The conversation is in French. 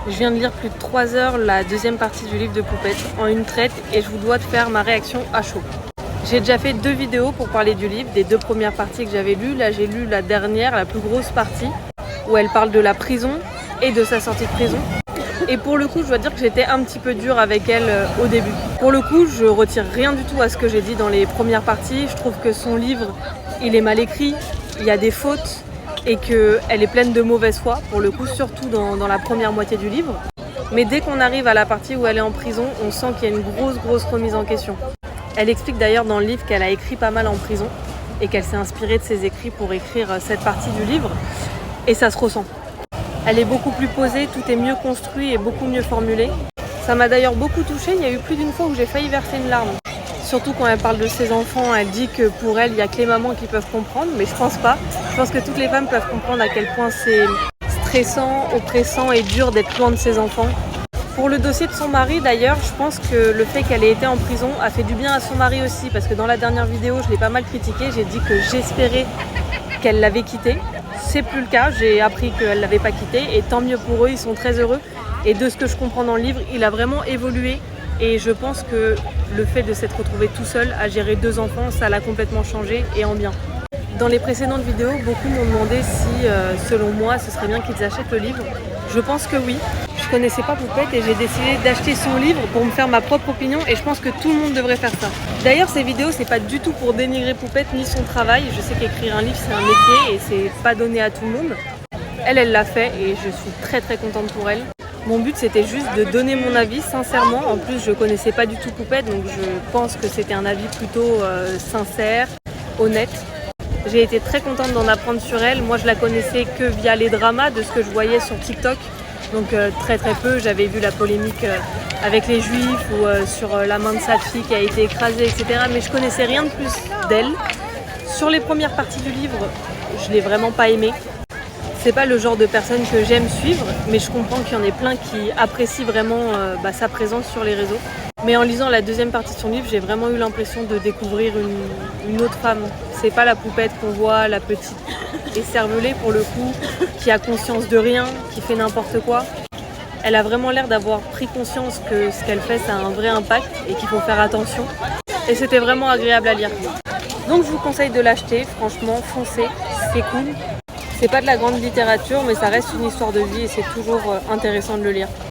Je viens de lire plus de 3 heures la deuxième partie du livre de Poupette en une traite et je vous dois de faire ma réaction à chaud. J'ai déjà fait 2 vidéos pour parler du livre, des 2 premières parties que j'avais lues. Là j'ai lu la dernière, la plus grosse partie, où elle parle de la prison et de sa sortie de prison. Et pour le coup, je dois dire que j'étais un petit peu dure avec elle au début. Pour le coup, je retire rien du tout à ce que j'ai dit dans les premières parties. Je trouve que son livre, il est mal écrit, il y a des fautes et qu'elle est pleine de mauvaise foi, pour le coup, surtout dans la première moitié du livre. Mais dès qu'on arrive à la partie où elle est en prison, on sent qu'il y a une grosse remise en question. Elle explique d'ailleurs dans le livre qu'elle a écrit pas mal en prison et qu'elle s'est inspirée de ses écrits pour écrire cette partie du livre. Et ça se ressent. Elle est beaucoup plus posée, tout est mieux construit et beaucoup mieux formulé. Ça m'a d'ailleurs beaucoup touchée, il y a eu plus d'une fois où j'ai failli verser une larme. Surtout quand elle parle de ses enfants, elle dit que pour elle, il n'y a que les mamans qui peuvent comprendre, mais je pense pas. Je pense que toutes les femmes peuvent comprendre à quel point c'est stressant, oppressant et dur d'être loin de ses enfants. Pour le dossier de son mari d'ailleurs, je pense que le fait qu'elle ait été en prison a fait du bien à son mari aussi, parce que dans la dernière vidéo, je l'ai pas mal critiqué, j'ai dit que j'espérais qu'elle l'avait quitté. C'est plus le cas, j'ai appris qu'elle l'avait pas quitté et tant mieux pour eux, ils sont très heureux. Et de ce que je comprends dans le livre, il a vraiment évolué et je pense que le fait de s'être retrouvé tout seul à gérer 2 enfants, ça l'a complètement changé et en bien. Dans les précédentes vidéos, beaucoup m'ont demandé si, selon moi, ce serait bien qu'ils achètent le livre. Je pense que oui. Je connaissais pas Poupette et j'ai décidé d'acheter son livre pour me faire ma propre opinion et je pense que tout le monde devrait faire ça. D'ailleurs, ces vidéos, c'est pas du tout pour dénigrer Poupette ni son travail. Je sais qu'écrire un livre, c'est un métier et c'est pas donné à tout le monde. Elle l'a fait et je suis très contente pour elle. Mon but, c'était juste de donner mon avis sincèrement. En plus, je connaissais pas du tout Poupette, donc je pense que c'était un avis plutôt sincère, honnête. J'ai été très contente d'en apprendre sur elle. Moi, je la connaissais que via les dramas, de ce que je voyais sur TikTok. Donc très peu, j'avais vu la polémique avec les juifs ou sur la main de sa fille qui a été écrasée, etc. Mais je connaissais rien de plus d'elle. Sur les premières parties du livre, je l'ai vraiment pas aimée. C'est pas le genre de personne que j'aime suivre, mais je comprends qu'il y en ait plein qui apprécient vraiment sa présence sur les réseaux. Mais en lisant la deuxième partie de son livre, j'ai vraiment eu l'impression de découvrir une autre femme. C'est pas la Poupette qu'on voit, la petite écervelée pour le coup, qui a conscience de rien, qui fait n'importe quoi. Elle a vraiment l'air d'avoir pris conscience que ce qu'elle fait, ça a un vrai impact et qu'il faut faire attention. Et c'était vraiment agréable à lire. Donc je vous conseille de l'acheter, franchement, foncez, c'est cool. C'est pas de la grande littérature, mais ça reste une histoire de vie et c'est toujours intéressant de le lire.